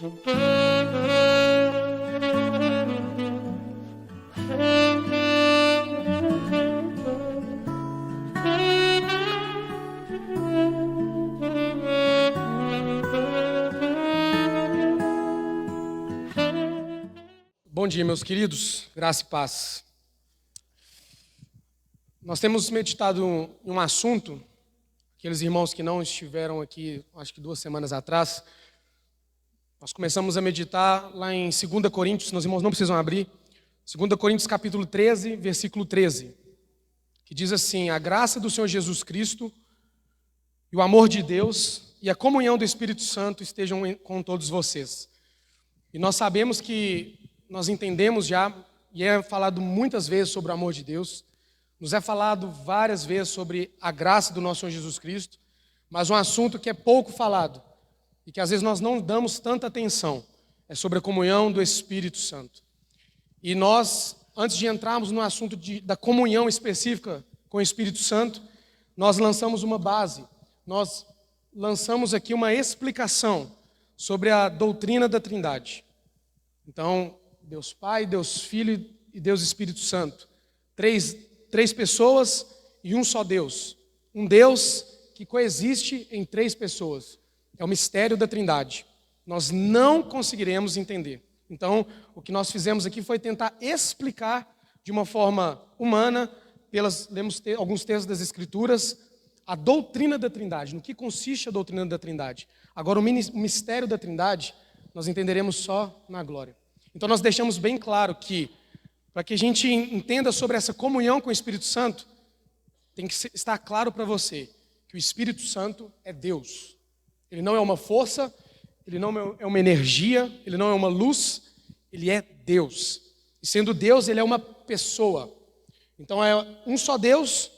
Bom dia, meus queridos, graça e paz. Nós temos meditado em um assunto, aqueles irmãos que não estiveram aqui, acho que 2 semanas atrás, nós começamos a meditar lá em 2 Coríntios, os irmãos não precisam abrir, 2 Coríntios capítulo 13, versículo 13, que diz assim: a graça do Senhor Jesus Cristo e o amor de Deus e a comunhão do Espírito Santo estejam com todos vocês. E nós sabemos que nós entendemos já, e é falado muitas vezes sobre o amor de Deus, nos é falado várias vezes sobre a graça do nosso Senhor Jesus Cristo, mas um assunto que é pouco falado e que às vezes nós não damos tanta atenção é sobre a comunhão do Espírito Santo. E nós, antes de entrarmos no assunto da comunhão específica com o Espírito Santo, nós lançamos uma base, nós lançamos aqui uma explicação sobre a doutrina da Trindade. Então, Deus Pai, Deus Filho e Deus Espírito Santo. Três pessoas e um só Deus. Um Deus que coexiste em 3 pessoas. É o mistério da Trindade. Nós não conseguiremos entender. Então, o que nós fizemos aqui foi tentar explicar de uma forma humana, lemos alguns textos das Escrituras, a doutrina da Trindade, no que consiste a doutrina da Trindade. Agora, o mistério da Trindade, nós entenderemos só na glória. Então nós deixamos bem claro que, para que a gente entenda sobre essa comunhão com o Espírito Santo, tem que estar claro para você que o Espírito Santo é Deus. Ele não é uma força, ele não é uma energia, ele não é uma luz, ele é Deus. E sendo Deus, ele é uma pessoa. Então é um só Deus,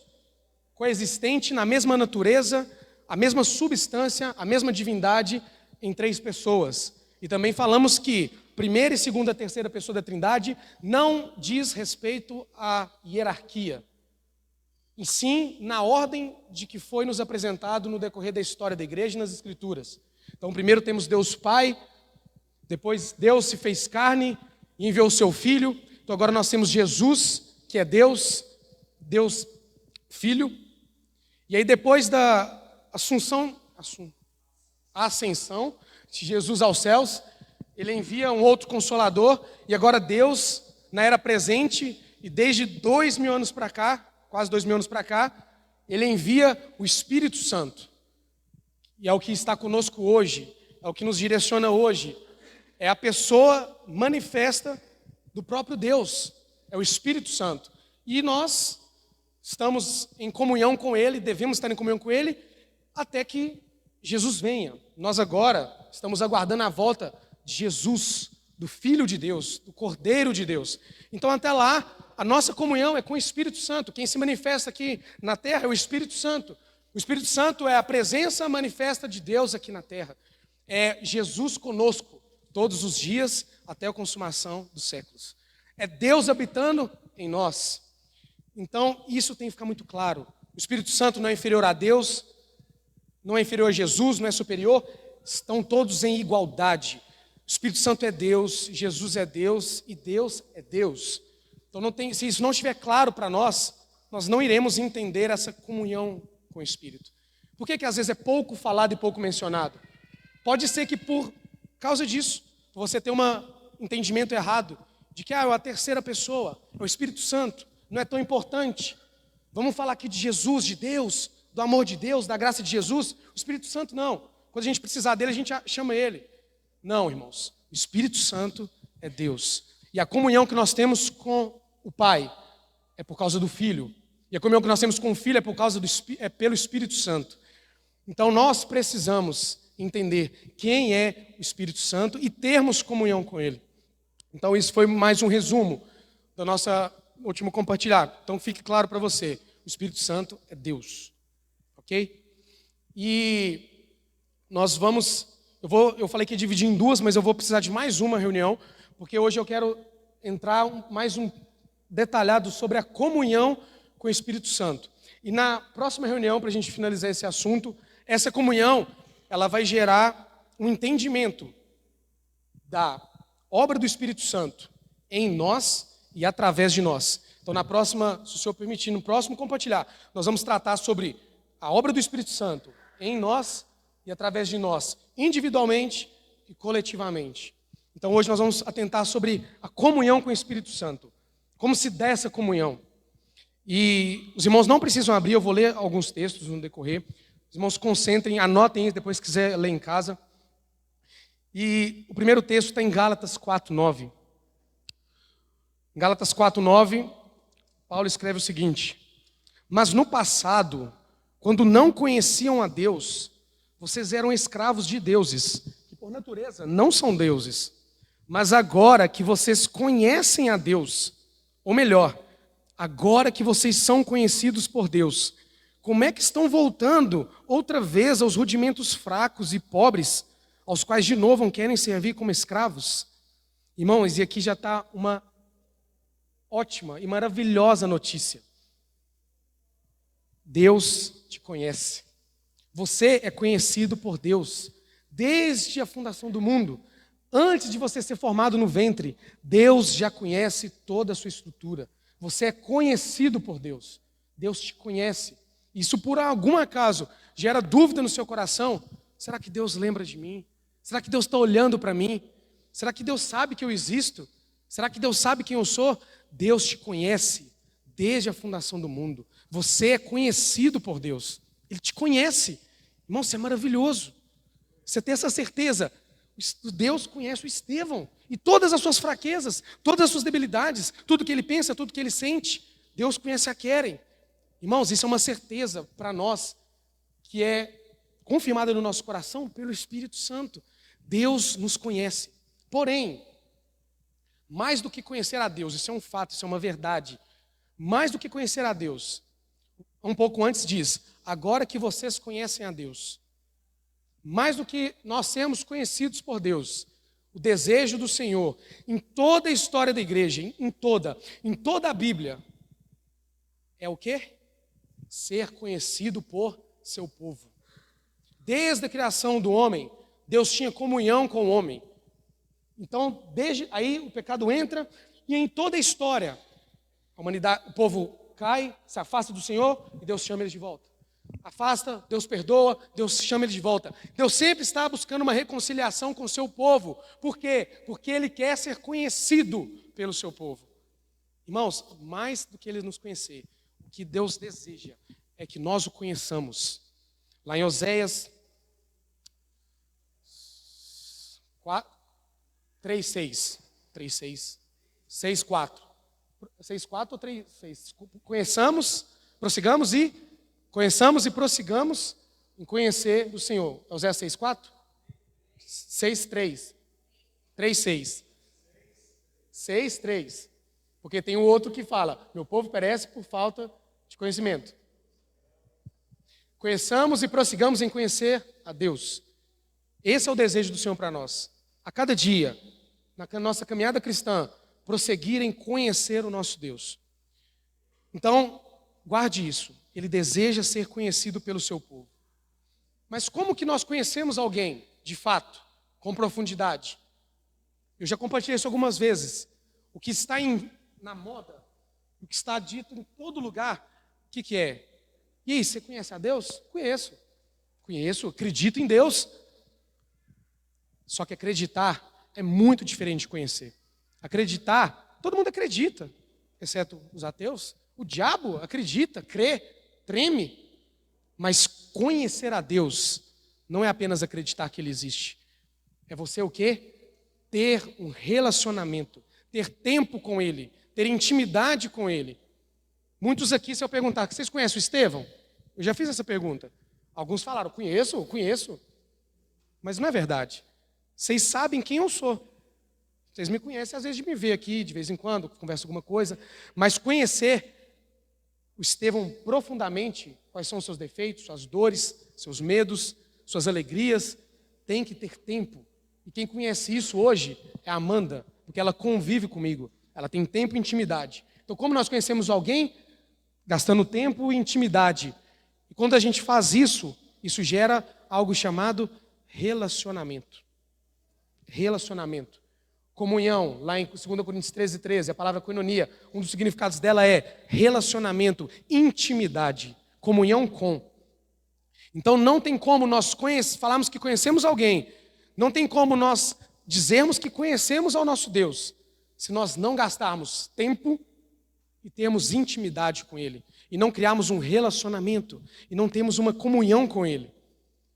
coexistente na mesma natureza, a mesma substância, a mesma divindade em 3 pessoas. E também falamos que primeira e segunda, terceira pessoa da Trindade não diz respeito à hierarquia, e sim na ordem de que foi nos apresentado no decorrer da história da igreja e nas Escrituras. Então primeiro temos Deus Pai, depois Deus se fez carne e enviou o seu Filho. Então agora nós temos Jesus, que é Deus Filho. E aí depois da ascensão de Jesus aos céus, ele envia um outro Consolador, e agora Deus, na era presente, e desde 2000 anos para cá, quase 2000 anos para cá, ele envia o Espírito Santo. E é o que está conosco hoje, é o que nos direciona hoje. É a pessoa manifesta do próprio Deus, é o Espírito Santo. E nós estamos em comunhão com ele, devemos estar em comunhão com ele, até que Jesus venha. Nós agora estamos aguardando a volta de Jesus, do Filho de Deus, do Cordeiro de Deus. Então até lá, a nossa comunhão é com o Espírito Santo. Quem se manifesta aqui na terra é o Espírito Santo. O Espírito Santo é a presença manifesta de Deus aqui na terra. É Jesus conosco, todos os dias, até a consumação dos séculos. É Deus habitando em nós. Então isso tem que ficar muito claro. O Espírito Santo não é inferior a Deus, não é inferior a Jesus, não é superior. Estão todos em igualdade. O Espírito Santo é Deus, Jesus é Deus e Deus é Deus. Então se isso não estiver claro para nós, nós não iremos entender essa comunhão com o Espírito. Por que às vezes é pouco falado e pouco mencionado? Pode ser que por causa disso, você tem um entendimento errado de que é a terceira pessoa, é o Espírito Santo, não é tão importante. Vamos falar aqui de Jesus, de Deus, do amor de Deus, da graça de Jesus. O Espírito Santo não. Quando a gente precisar dele, a gente chama ele. Não, irmãos, o Espírito Santo é Deus. E a comunhão que nós temos com o Pai é por causa do Filho. E a comunhão que nós temos com o Filho é pelo Espírito Santo. Então nós precisamos entender quem é o Espírito Santo e termos comunhão com ele. Então isso foi mais um resumo da nossa último compartilhar. Então fique claro para você, o Espírito Santo é Deus. Ok? E nós vamos... Eu falei que ia dividir em 2, mas eu vou precisar de mais uma reunião, porque hoje eu quero entrar mais um detalhado sobre a comunhão com o Espírito Santo. E na próxima reunião, para a gente finalizar esse assunto, essa comunhão, ela vai gerar um entendimento da obra do Espírito Santo em nós e através de nós. Então, na próxima, se o Senhor permitir, no próximo compartilhar, nós vamos tratar sobre a obra do Espírito Santo em nós e através de nós, individualmente e coletivamente. Então, hoje nós vamos atentar sobre a comunhão com o Espírito Santo. Como se dá essa comunhão? E os irmãos não precisam abrir, eu vou ler alguns textos no decorrer. Os irmãos concentrem, anotem isso, depois se quiser ler em casa. E o primeiro texto está em Gálatas 4:9. Em Gálatas 4:9, Paulo escreve o seguinte: mas no passado, quando não conheciam a Deus, vocês eram escravos de deuses, que por natureza não são deuses. Mas agora que vocês conhecem a Deus, ou melhor, agora que vocês são conhecidos por Deus, como é que estão voltando outra vez aos rudimentos fracos e pobres, aos quais de novo querem servir como escravos? Irmãos, e aqui já está uma ótima e maravilhosa notícia. Deus te conhece. Você é conhecido por Deus desde a fundação do mundo. Antes de você ser formado no ventre, Deus já conhece toda a sua estrutura. Você é conhecido por Deus. Deus te conhece. E se por algum acaso gera dúvida no seu coração, será que Deus lembra de mim? Será que Deus está olhando para mim? Será que Deus sabe que eu existo? Será que Deus sabe quem eu sou? Deus te conhece desde a fundação do mundo. Você é conhecido por Deus. Ele te conhece. Irmão, isso é maravilhoso. Você tem essa certeza. Deus conhece o Estevão e todas as suas fraquezas, todas as suas debilidades, tudo que ele pensa, tudo que ele sente. Deus conhece a Keren. Irmãos, isso é uma certeza para nós que é confirmada no nosso coração pelo Espírito Santo. Deus nos conhece. Porém, mais do que conhecer a Deus, isso é um fato, isso é uma verdade. Mais do que conhecer a Deus, um pouco antes diz: agora que vocês conhecem a Deus, mais do que nós sermos conhecidos por Deus, o desejo do Senhor, em toda a história da igreja, em toda a Bíblia, é o quê? Ser conhecido por seu povo. Desde a criação do homem, Deus tinha comunhão com o homem. Então, desde aí o pecado entra e em toda a história, a humanidade, o povo cai, se afasta do Senhor e Deus chama eles de volta. Afasta, Deus perdoa, Deus chama ele de volta. Deus sempre está buscando uma reconciliação com o seu povo. Por quê? Porque Ele quer ser conhecido pelo seu povo. Irmãos, mais do que Ele nos conhecer, o que Deus deseja é que nós o conheçamos. Lá em Oséias 3:6. 6:4. 6:4 ou 3:6? Conheçamos e prossigamos em conhecer do Senhor. É Oséias 6:4? 6:3. 3:6. 6:3. Porque tem o outro que fala: meu povo perece por falta de conhecimento. Conheçamos e prossigamos em conhecer a Deus. Esse é o desejo do Senhor para nós. A cada dia, na nossa caminhada cristã, prosseguir em conhecer o nosso Deus. Então, guarde isso. Ele deseja ser conhecido pelo seu povo. Mas como que nós conhecemos alguém, de fato, com profundidade? Eu já compartilhei isso algumas vezes. O que está na moda, o que está dito em todo lugar, o que é? E aí, você conhece a Deus? Conheço, acredito em Deus. Só que acreditar é muito diferente de conhecer. Acreditar, todo mundo acredita, exceto os ateus. O diabo acredita, crê, treme. Mas conhecer a Deus não é apenas acreditar que Ele existe. É você o quê? Ter um relacionamento, ter tempo com Ele, ter intimidade com Ele. Muitos aqui, se eu perguntar, vocês conhecem o Estevão? Eu já fiz essa pergunta. Alguns falaram, conheço. Mas não é verdade. Vocês sabem quem eu sou. Vocês me conhecem, às vezes, de me ver aqui, de vez em quando, converso alguma coisa. Mas conhecer o Estevão profundamente, quais são os seus defeitos, suas dores, seus medos, suas alegrias, tem que ter tempo. E quem conhece isso hoje é a Amanda, porque ela convive comigo. Ela tem tempo e intimidade. Então, como nós conhecemos alguém? Gastando tempo e intimidade. E quando a gente faz isso, isso gera algo chamado relacionamento. relacionamento. Comunhão, lá em 2 Coríntios 13, a palavra koinonia, um dos significados dela é relacionamento, intimidade, comunhão com. Então não tem como nós falarmos que conhecemos alguém, não tem como nós dizermos que conhecemos ao nosso Deus, se nós não gastarmos tempo e termos intimidade com Ele, e não criarmos um relacionamento, e não temos uma comunhão com Ele.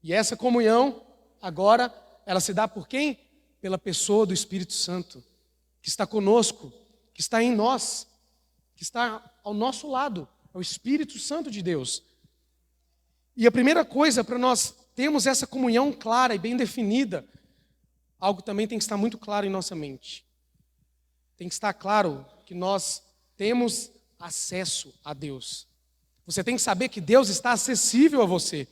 E essa comunhão, agora, ela se dá por quem? Pela pessoa do Espírito Santo, que está conosco, que está em nós, que está ao nosso lado, é o Espírito Santo de Deus. E a primeira coisa para nós termos essa comunhão clara e bem definida, algo também tem que estar muito claro em nossa mente. Tem que estar claro que nós temos acesso a Deus. Você tem que saber que Deus está acessível a você.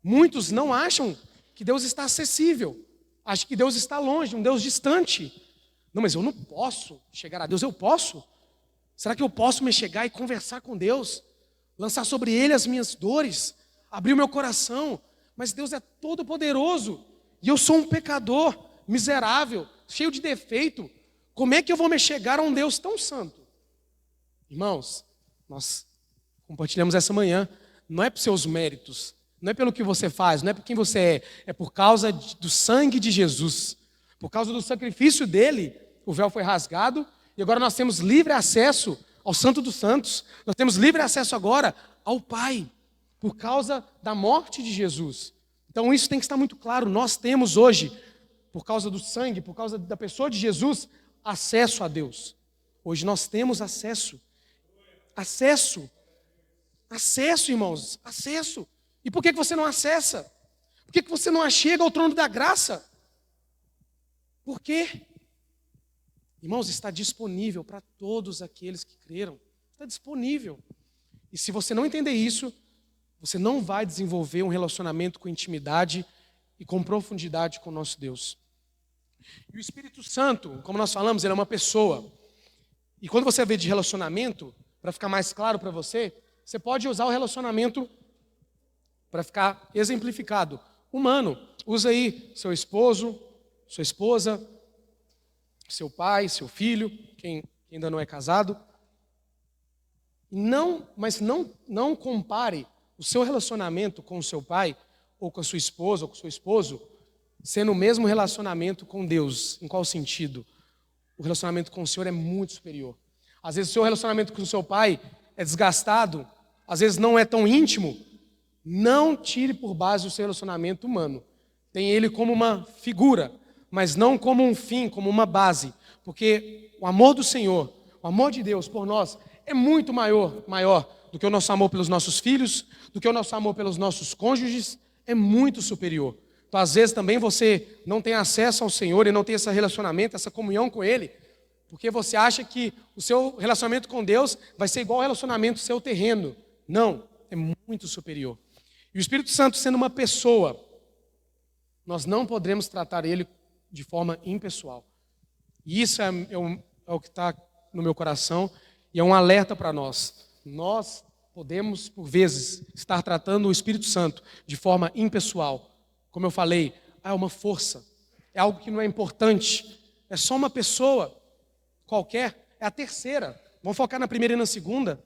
Muitos não acham que Deus está acessível. Acham que Deus está longe, um Deus distante. Não, mas eu não posso chegar a Deus. Eu posso? Será que eu posso me chegar e conversar com Deus? Lançar sobre Ele as minhas dores? Abrir o meu coração? Mas Deus é todo poderoso. E eu sou um pecador, miserável, cheio de defeito. Como é que eu vou me chegar a um Deus tão santo? Irmãos, nós compartilhamos essa manhã. Não é por seus méritos, não é pelo que você faz, não é por quem você é por causa do sangue de Jesus. Por causa do sacrifício dele, o véu foi rasgado e agora nós temos livre acesso ao Santo dos Santos. Nós temos livre acesso agora ao Pai, por causa da morte de Jesus. Então isso tem que estar muito claro. Nós temos hoje, por causa do sangue, por causa da pessoa de Jesus, acesso a Deus. Hoje nós temos acesso. Acesso, irmãos, acesso. E por que você não acessa? Por que você não chega ao trono da graça? Por quê? Irmãos, está disponível para todos aqueles que creram. Está disponível. E se você não entender isso, você não vai desenvolver um relacionamento com intimidade e com profundidade com o nosso Deus. E o Espírito Santo, como nós falamos, ele é uma pessoa. E quando você vê de relacionamento, para ficar mais claro para você, você pode usar o relacionamento para ficar exemplificado. Humano, usa aí seu esposo, sua esposa, seu pai, seu filho, quem ainda não é casado. Mas não compare o seu relacionamento com o seu pai, ou com a sua esposa, ou com o seu esposo, sendo o mesmo relacionamento com Deus. Em qual sentido? O relacionamento com o Senhor é muito superior. Às vezes o seu relacionamento com o seu pai é desgastado, às vezes não é tão íntimo. Não tire por base o seu relacionamento humano. Tem ele como uma figura, mas não como um fim, como uma base. Porque o amor do Senhor, o amor de Deus por nós, é muito maior do que o nosso amor pelos nossos filhos, do que o nosso amor pelos nossos cônjuges, é muito superior. Então, às vezes, também você não tem acesso ao Senhor e não tem esse relacionamento, essa comunhão com Ele, porque você acha que o seu relacionamento com Deus vai ser igual ao relacionamento seu terreno. Não, é muito superior. E o Espírito Santo sendo uma pessoa, nós não podemos tratar Ele de forma impessoal. E isso é o que está no meu coração e é um alerta para nós. Nós podemos, por vezes, estar tratando o Espírito Santo de forma impessoal. Como eu falei, é uma força, é algo que não é importante, é só uma pessoa qualquer, é a terceira. Vamos focar na primeira e na segunda?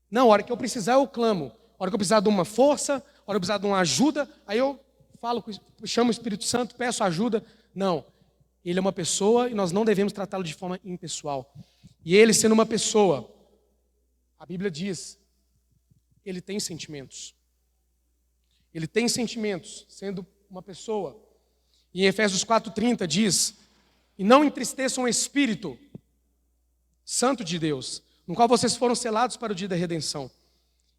Não, a hora que eu precisar eu clamo, a hora que eu precisar de uma força, a hora que eu precisar de uma ajuda, aí eu chamo o Espírito Santo, peço ajuda. Não, ele é uma pessoa e nós não devemos tratá-lo de forma impessoal. E ele sendo uma pessoa, a Bíblia diz, ele tem sentimentos. Ele tem sentimentos, sendo uma pessoa. E em Efésios 4:30 diz, e não entristeçam o Espírito Santo de Deus, no qual vocês foram selados para o dia da redenção.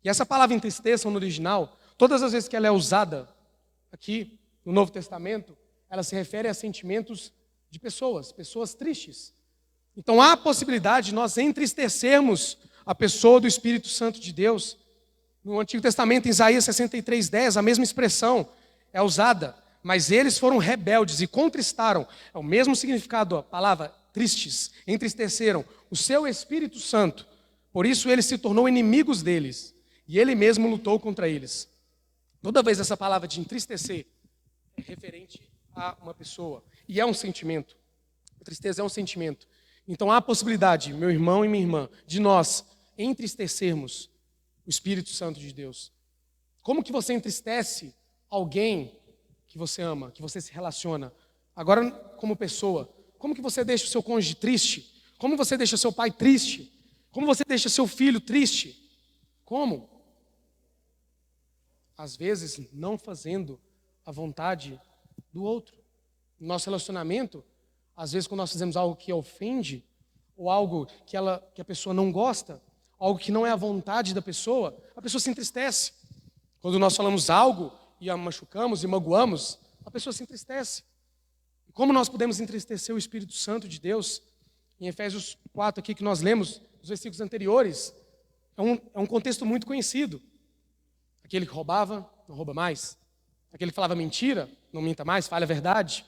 E essa palavra entristeçam no original, todas as vezes que ela é usada aqui no Novo Testamento, ela se refere a sentimentos de pessoas tristes. Então há a possibilidade de nós entristecermos a pessoa do Espírito Santo de Deus. No Antigo Testamento, em Isaías 63:10, a mesma expressão é usada. Mas eles foram rebeldes e contristaram. É o mesmo significado, a palavra tristes. Entristeceram o seu Espírito Santo. Por isso ele se tornou inimigos deles. E ele mesmo lutou contra eles. Toda vez essa palavra de entristecer é referente a uma pessoa. E é um sentimento. A tristeza é um sentimento. Então há a possibilidade, meu irmão e minha irmã, de nós entristecermos o Espírito Santo de Deus. Como que você entristece alguém que você ama, que você se relaciona? Agora, como pessoa, como que você deixa o seu cônjuge triste? Como você deixa seu pai triste? Como você deixa seu filho triste? Como? Às vezes, não fazendo a vontade do outro. No nosso relacionamento, às vezes, quando nós fazemos algo que ofende, ou algo que a pessoa não gosta, algo que não é a vontade da pessoa, a pessoa se entristece. Quando nós falamos algo e a machucamos e magoamos, a pessoa se entristece. E como nós podemos entristecer o Espírito Santo de Deus? Em Efésios 4, aqui que nós lemos, os versículos anteriores, é um contexto muito conhecido. Aquele que roubava, não rouba mais. Aquele que falava mentira, não minta mais, fale a verdade.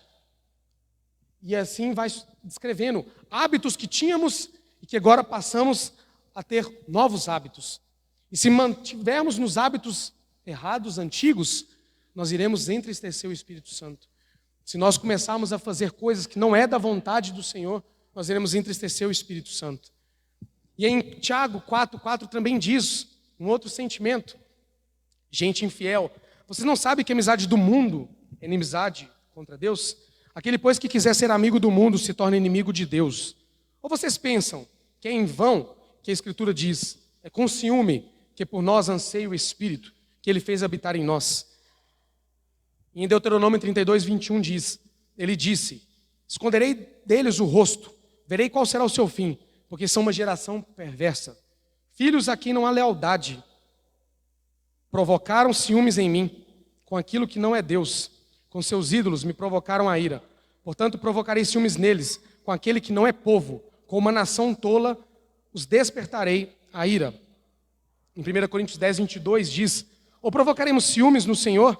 E assim vai descrevendo hábitos que tínhamos e que agora passamos a ter novos hábitos. E se mantivermos nos hábitos errados, antigos, nós iremos entristecer o Espírito Santo. Se nós começarmos a fazer coisas que não é da vontade do Senhor, nós iremos entristecer o Espírito Santo. E em Tiago 4:4 também diz um outro sentimento. Gente infiel, vocês não sabem que a amizade do mundo é inimizade contra Deus? Aquele, pois, que quiser ser amigo do mundo se torna inimigo de Deus. Ou vocês pensam que é em vão que a Escritura diz, é com ciúme que por nós anseia o Espírito, que Ele fez habitar em nós? E em Deuteronômio 32:21 diz, Ele disse, esconderei deles o rosto, verei qual será o seu fim, porque são uma geração perversa. Filhos a quem não há lealdade, provocaram ciúmes em mim, com aquilo que não é Deus. Com seus ídolos me provocaram a ira. Portanto, provocarei ciúmes neles, com aquele que não é povo. Com uma nação tola, os despertarei a ira. Em 1 Coríntios 10:22 diz, ou provocaremos ciúmes no Senhor?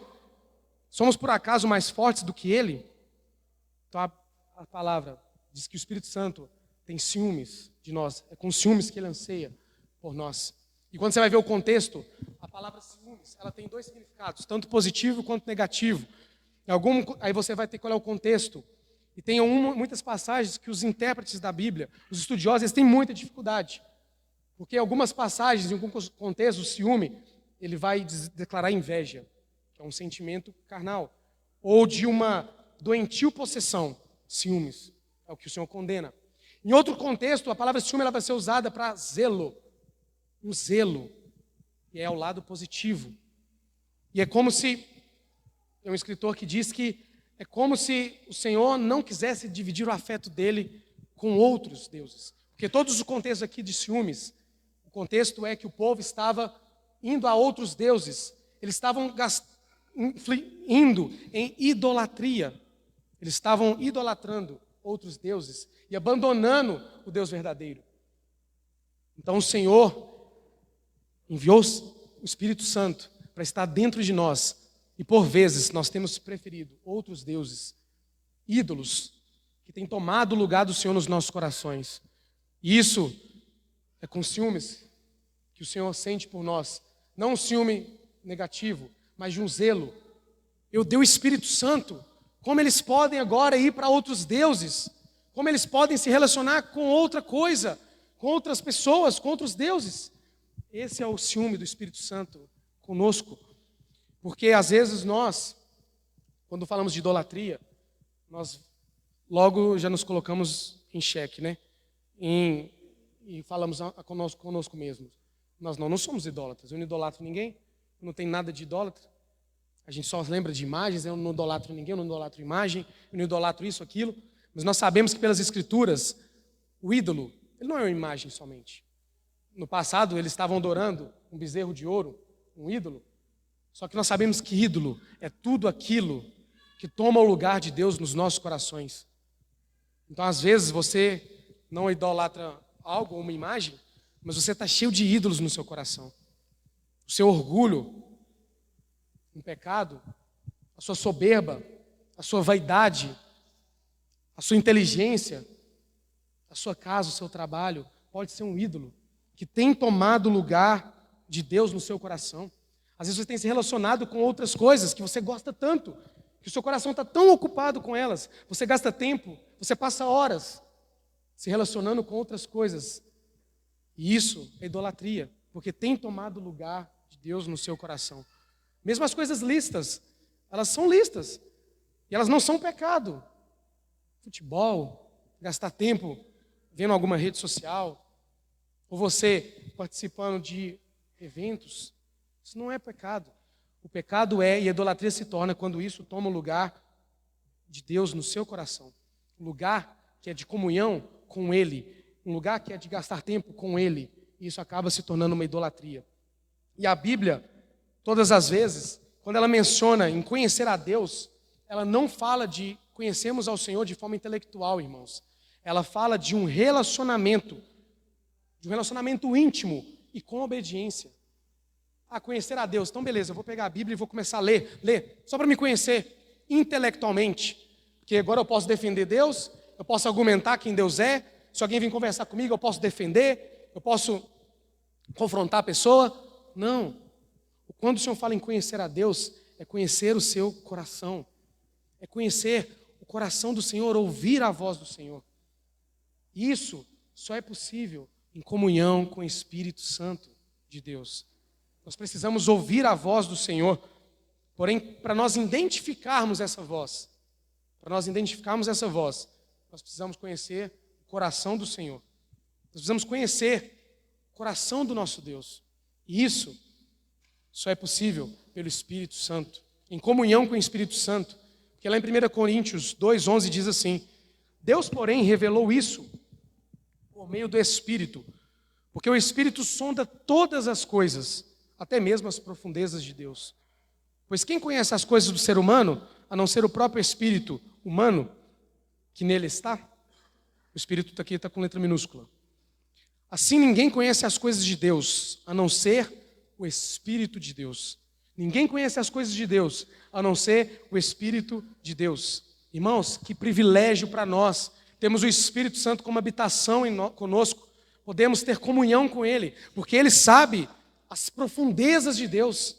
Somos por acaso mais fortes do que Ele? Então a palavra diz que o Espírito Santo tem ciúmes de nós. É com ciúmes que Ele anseia por nós. E quando você vai ver o contexto, a palavra ciúmes, ela tem dois significados, tanto positivo quanto negativo. Aí você vai ter que olhar o contexto. E tem muitas passagens que os intérpretes da Bíblia, os estudiosos, eles têm muita dificuldade. Porque algumas passagens, em algum contexto, o ciúme, ele vai declarar inveja, que é um sentimento carnal. Ou de uma doentio possessão, ciúmes, é o que o Senhor condena. Em outro contexto, a palavra ciúme ela vai ser usada para zelo. Um zelo, que é o lado positivo. E é como se, tem um escritor que diz que é como se o Senhor não quisesse dividir o afeto dele com outros deuses. Porque todos os contextos aqui de ciúmes, o contexto é que o povo estava indo a outros deuses. Eles estavam indo em idolatria. Eles estavam idolatrando outros deuses e abandonando o Deus verdadeiro. Então o Senhor enviou o Espírito Santo para estar dentro de nós. E por vezes nós temos preferido outros deuses, ídolos, que têm tomado o lugar do Senhor nos nossos corações. E isso é com ciúmes que o Senhor sente por nós. Não um ciúme negativo, mas de um zelo. Eu dei o Espírito Santo. Como eles podem agora ir para outros deuses? Como eles podem se relacionar com outra coisa, com outras pessoas, com outros deuses? Esse é o ciúme do Espírito Santo conosco. Porque às vezes nós, quando falamos de idolatria, nós logo já nos colocamos em xeque, né? E falamos conosco mesmos. Nós não somos idólatras. Eu não idolatro ninguém, eu não tenho nada de idólatra. A gente só lembra de imagens, eu não idolatro ninguém, eu não idolatro imagem, eu não idolatro isso, aquilo. Mas nós sabemos que pelas Escrituras, o ídolo, ele não é uma imagem somente. No passado, eles estavam adorando um bezerro de ouro, um ídolo. Só que nós sabemos que ídolo é tudo aquilo que toma o lugar de Deus nos nossos corações. Então, às vezes, você não idolatra algo ou uma imagem, mas você está cheio de ídolos no seu coração. O seu orgulho, um pecado, a sua soberba, a sua vaidade, a sua inteligência, a sua casa, o seu trabalho, pode ser um ídolo que tem tomado o lugar de Deus no seu coração. Às vezes você tem se relacionado com outras coisas que você gosta tanto que o seu coração está tão ocupado com elas, você gasta tempo, você passa horas se relacionando com outras coisas. E isso é idolatria, porque tem tomado lugar de Deus no seu coração. Mesmo as coisas lícitas, elas são lícitas, e elas não são pecado. Futebol, gastar tempo vendo alguma rede social, ou você participando de eventos, isso não é pecado. O pecado é, e a idolatria se torna quando isso toma o lugar de Deus no seu coração. Um lugar que é de comunhão com Ele, um lugar que é de gastar tempo com Ele, e isso acaba se tornando uma idolatria. E a Bíblia, todas as vezes, quando ela menciona em conhecer a Deus, ela não fala de conhecermos ao Senhor de forma intelectual, irmãos. Ela fala de um relacionamento íntimo e com obediência. Conhecer a Deus. Então, beleza, eu vou pegar a Bíblia e vou começar a ler, só para me conhecer intelectualmente. Porque agora eu posso defender Deus, eu posso argumentar quem Deus é, se alguém vir conversar comigo, eu posso defender, eu posso confrontar a pessoa. Não. Quando o Senhor fala em conhecer a Deus, é conhecer o seu coração. É conhecer o coração do Senhor, ouvir a voz do Senhor. Isso só é possível em comunhão com o Espírito Santo de Deus. Nós precisamos ouvir a voz do Senhor, porém, para nós identificarmos essa voz, nós precisamos conhecer o coração do Senhor. Nós precisamos conhecer o coração do nosso Deus. E isso só é possível pelo Espírito Santo, em comunhão com o Espírito Santo. Porque lá em 1 Coríntios 2,11 diz assim: Deus, porém, revelou isso por meio do Espírito, porque o Espírito sonda todas as coisas, até mesmo as profundezas de Deus. Pois quem conhece as coisas do ser humano, a não ser o próprio Espírito humano que nele está? O Espírito aqui está com letra minúscula. Assim ninguém conhece as coisas de Deus, a não ser o Espírito de Deus. Ninguém conhece as coisas de Deus, a não ser o Espírito de Deus. Irmãos, que privilégio para nós. Temos o Espírito Santo como habitação conosco. Podemos ter comunhão com Ele, porque Ele sabe as profundezas de Deus.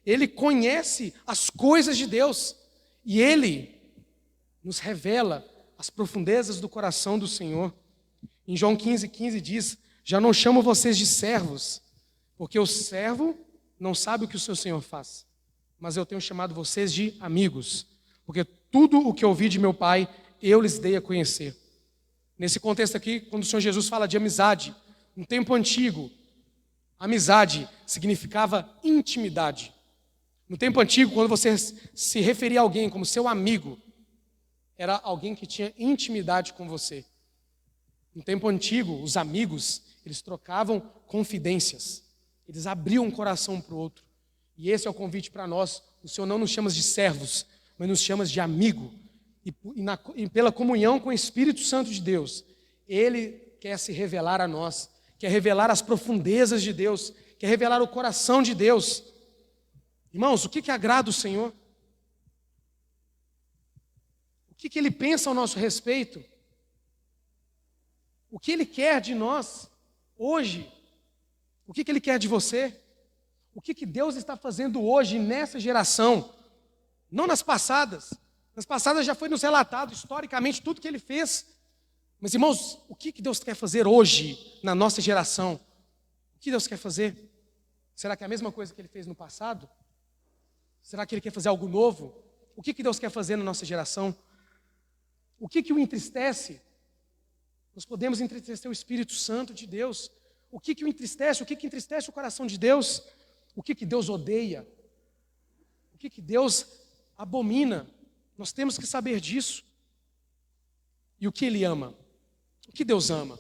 Ele conhece as coisas de Deus. E Ele nos revela as profundezas do coração do Senhor. Em João 15,15 diz: já não chamo vocês de servos, porque o servo não sabe o que o seu Senhor faz. Mas eu tenho chamado vocês de amigos, porque tudo o que ouvi de meu Pai, eu lhes dei a conhecer. Nesse contexto aqui, quando o Senhor Jesus fala de amizade, no tempo antigo, amizade significava intimidade. No tempo antigo, quando você se referia a alguém como seu amigo, era alguém que tinha intimidade com você. No tempo antigo, os amigos, eles trocavam confidências. Eles abriam um coração um para o outro. E esse é o convite para nós. O Senhor não nos chama de servos, mas nos chama de amigo. E pela comunhão com o Espírito Santo de Deus, Ele quer se revelar a nós, quer revelar as profundezas de Deus, quer revelar o coração de Deus. Irmãos, o que agrada o Senhor? O que Ele pensa ao nosso respeito? O que Ele quer de nós hoje? O que Ele quer de você? O que Deus está fazendo hoje nessa geração? Não nas passadas. Nas passadas já foi nos relatado historicamente tudo que Ele fez. Mas, irmãos, o que Deus quer fazer hoje na nossa geração? O que Deus quer fazer? Será que é a mesma coisa que Ele fez no passado? Será que Ele quer fazer algo novo? O que Deus quer fazer na nossa geração? O que o entristece? Nós podemos entristecer o Espírito Santo de Deus. O que o entristece? O que entristece o coração de Deus? O que Deus odeia? O que Deus abomina? Nós temos que saber disso. E o que Ele ama? O que Deus ama?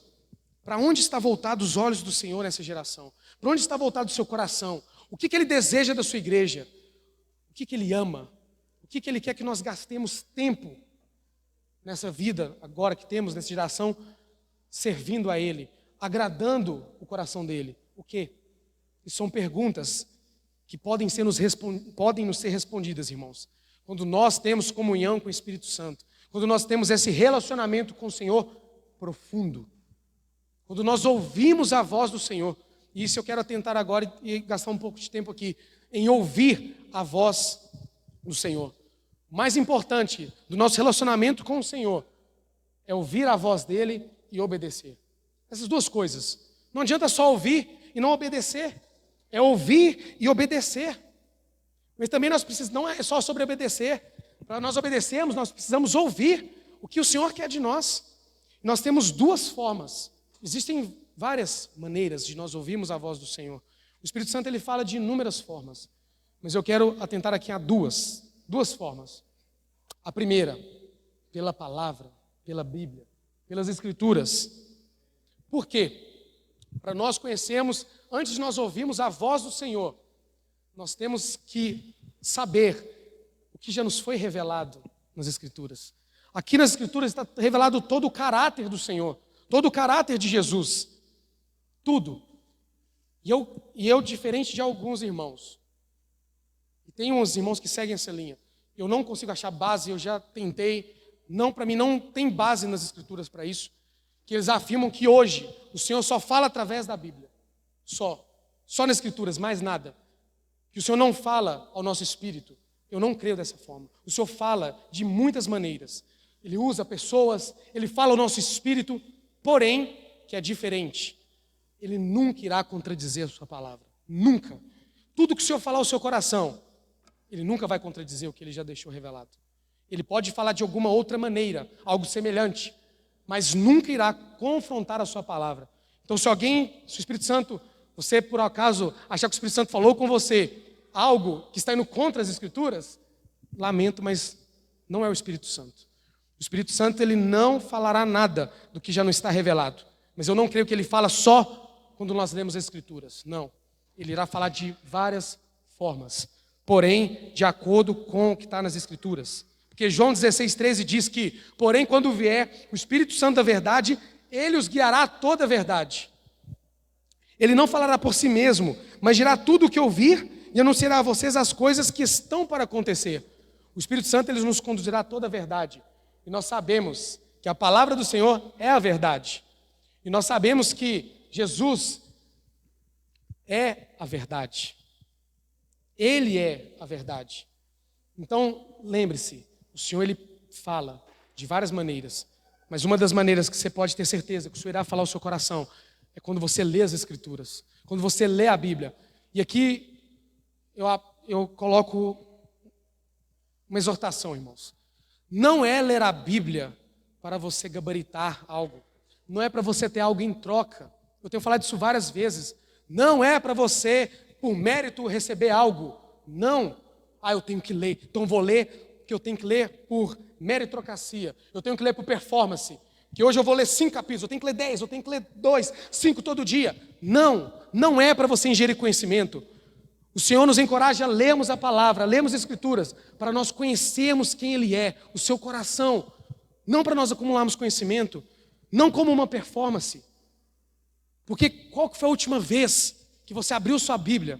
Para onde está voltado os olhos do Senhor nessa geração? Para onde está voltado o seu coração? O que Ele deseja da sua igreja? O que Ele ama? O que Ele quer que nós gastemos tempo nessa vida, agora que temos, nessa geração, servindo a Ele, agradando o coração dEle? O quê? E são perguntas que podem nos ser respondidas, irmãos, quando nós temos comunhão com o Espírito Santo, quando nós temos esse relacionamento com o Senhor profundo, quando nós ouvimos a voz do Senhor. E isso eu quero atentar agora e gastar um pouco de tempo aqui, em ouvir a voz do Senhor. O mais importante do nosso relacionamento com o Senhor é ouvir a voz dele e obedecer. Essas duas coisas. Não adianta só ouvir e não obedecer. É ouvir e obedecer. Mas também nós precisamos, não é só sobre obedecer. Para nós obedecermos, nós precisamos ouvir o que o Senhor quer de nós. Nós temos duas formas. Existem várias maneiras de nós ouvirmos a voz do Senhor. O Espírito Santo ele fala de inúmeras formas. Mas eu quero atentar aqui a duas formas. A primeira, pela palavra, pela Bíblia, pelas Escrituras. Por quê? Para nós conhecermos, antes de nós ouvirmos a voz do Senhor, nós temos que saber o que já nos foi revelado nas Escrituras. Aqui nas Escrituras está revelado todo o caráter do Senhor, todo o caráter de Jesus, tudo. E eu diferente de alguns irmãos, e tem uns irmãos que seguem essa linha, eu não consigo achar base, eu já tentei, para mim não tem base nas Escrituras para isso, que eles afirmam que hoje o Senhor só fala através da Bíblia, só nas Escrituras, mais nada, que o Senhor não fala ao nosso espírito. Eu não creio dessa forma. O Senhor fala de muitas maneiras. Ele usa pessoas, ele fala ao nosso espírito, porém, que é diferente. Ele nunca irá contradizer a sua palavra. Nunca. Tudo que o Senhor falar ao seu coração, ele nunca vai contradizer o que ele já deixou revelado. Ele pode falar de alguma outra maneira, algo semelhante, mas nunca irá confrontar a sua palavra. Então, se o Espírito Santo, você por acaso achar que o Espírito Santo falou com você algo que está indo contra as Escrituras, lamento, mas não é o Espírito Santo. O Espírito Santo ele não falará nada do que já não está revelado. Mas eu não creio que ele fala só quando nós lemos as Escrituras. Não. Ele irá falar de várias formas, porém, de acordo com o que está nas Escrituras. Porque João 16,13 diz que, porém, quando vier o Espírito Santo da verdade, ele os guiará a toda a verdade. Ele não falará por si mesmo, mas dirá tudo o que ouvir e anunciará a vocês as coisas que estão para acontecer. O Espírito Santo ele nos conduzirá a toda a verdade. E nós sabemos que a palavra do Senhor é a verdade. E nós sabemos que Jesus é a verdade. Ele é a verdade. Então, lembre-se, o Senhor ele fala de várias maneiras, mas uma das maneiras que você pode ter certeza que o Senhor irá falar ao seu coração é quando você lê as Escrituras, quando você lê a Bíblia. E aqui eu coloco uma exortação, irmãos. Não é ler a Bíblia para você gabaritar algo. Não é para você ter algo em troca. Eu tenho falado isso várias vezes. Não é para você, por mérito, receber algo. Não. Eu tenho que ler. Então vou ler, porque eu tenho que ler por meritocracia. Eu tenho que ler por performance. Que hoje eu vou ler 5 capítulos, eu tenho que ler 10, eu tenho que ler 2, 5 todo dia. Não é para você ingerir conhecimento. O Senhor nos encoraja a lermos a palavra, a lermos as Escrituras, para nós conhecermos quem Ele é, o seu coração. Não para nós acumularmos conhecimento, não como uma performance. Porque qual que foi a última vez que você abriu sua Bíblia?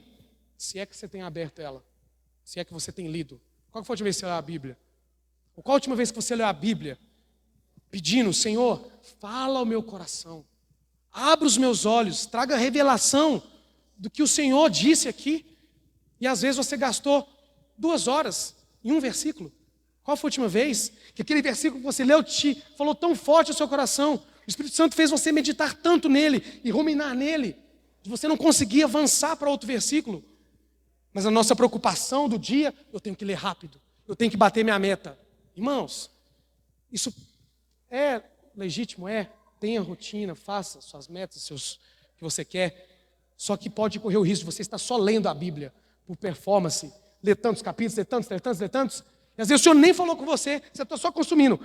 Se é que você tem aberto ela, se é que você tem lido. Qual que foi a última vez que você leu a Bíblia? Ou qual a última vez que você leu a Bíblia? Pedindo, Senhor, fala ao meu coração, abra os meus olhos, traga a revelação do que o Senhor disse aqui. E às vezes você gastou 2 horas em um versículo. Qual foi a última vez que aquele versículo que você leu te falou tão forte ao seu coração? O Espírito Santo fez você meditar tanto nele e ruminar nele, que você não conseguia avançar para outro versículo. Mas a nossa preocupação do dia, eu tenho que ler rápido, eu tenho que bater minha meta. Irmãos, isso é legítimo, tenha rotina, faça suas metas, o que você quer, só que pode correr o risco de você estar só lendo a Bíblia por performance, ler tantos capítulos, ler tantos, e às vezes o Senhor nem falou com você está só consumindo.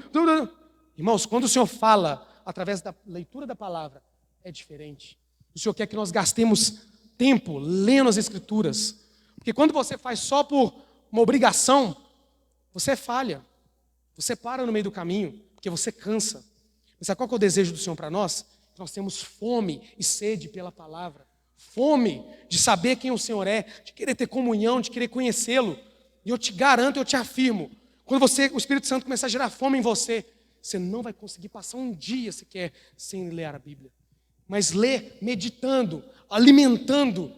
Irmãos, quando o Senhor fala através da leitura da palavra, é diferente. O Senhor quer que nós gastemos tempo lendo as Escrituras, porque quando você faz só por uma obrigação, você falha, você para no meio do caminho, porque você cansa. Mas sabe qual que é o desejo do Senhor para nós? Que nós temos fome e sede pela palavra. Fome de saber quem o Senhor é, de querer ter comunhão, de querer conhecê-lo. E eu te garanto, eu te afirmo, quando o Espírito Santo começar a gerar fome em você, você não vai conseguir passar um dia sequer sem ler a Bíblia. Mas ler meditando, alimentando,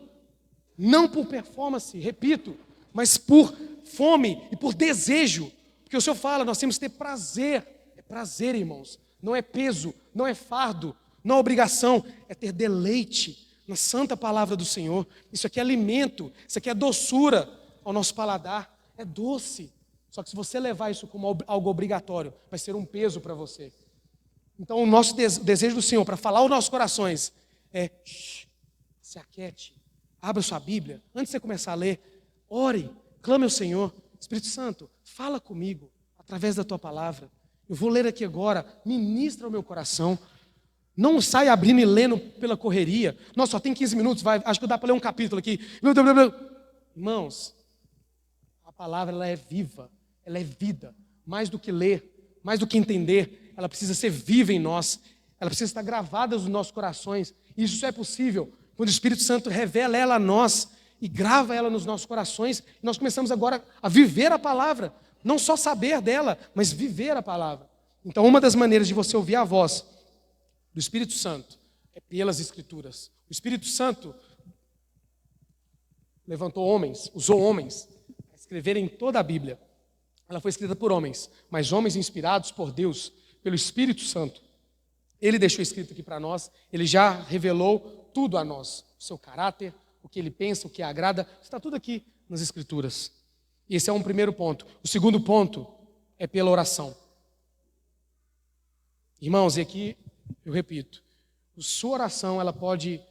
não por performance, repito, mas por fome e por desejo. Porque o Senhor fala, nós temos que ter prazer. É prazer, irmãos. Não é peso, não é fardo, não é obrigação. É ter deleite na santa palavra do Senhor. Isso aqui é alimento, isso aqui é doçura ao nosso paladar. É doce. Só que se você levar isso como algo obrigatório, vai ser um peso para você. Então o nosso desejo do Senhor para falar aos nossos corações é: se aquiete, abra sua Bíblia, antes de você começar a ler, ore, clame ao Senhor. Espírito Santo, fala comigo através da tua palavra. Eu vou ler aqui agora, ministra o meu coração. Não sai abrindo e lendo pela correria. Nossa, só tem 15 minutos, acho que dá para ler um capítulo aqui. Irmãos, a palavra ela é viva, ela é vida. Mais do que ler, mais do que entender, ela precisa ser viva em nós. Ela precisa estar gravada nos nossos corações. E isso só é possível quando o Espírito Santo revela ela a nós e grava ela nos nossos corações. E nós começamos agora a viver a palavra. Não só saber dela, mas viver a palavra. Então, uma das maneiras de você ouvir a voz do Espírito Santo é pelas Escrituras. O Espírito Santo levantou homens, usou homens para escreverem toda a Bíblia. Ela foi escrita por homens, mas homens inspirados por Deus, pelo Espírito Santo. Ele deixou escrito aqui para nós, ele já revelou tudo a nós, o seu caráter, o que ele pensa, o que agrada, está tudo aqui nas Escrituras. E esse é um primeiro ponto. O segundo ponto é pela oração. Irmãos, e aqui eu repito, sua oração ela pode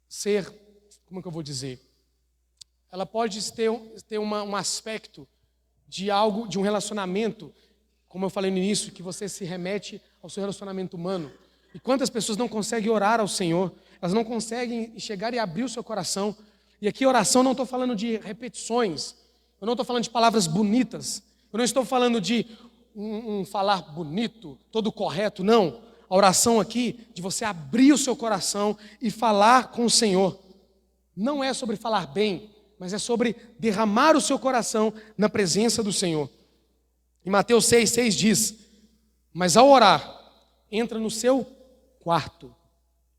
ser, como é que eu vou dizer? Ela pode ter um aspecto de algo, de um relacionamento, como eu falei no início, que você se remete ao seu relacionamento humano. E quantas pessoas não conseguem orar ao Senhor, elas não conseguem chegar e abrir o seu coração. E aqui oração não estou falando de repetições, eu não estou falando de palavras bonitas, eu não estou falando de um falar bonito, todo correto, não. A oração aqui, de você abrir o seu coração e falar com o Senhor, não é sobre falar bem, mas é sobre derramar o seu coração na presença do Senhor. Em Mateus 6,6 diz: mas ao orar, entra no seu quarto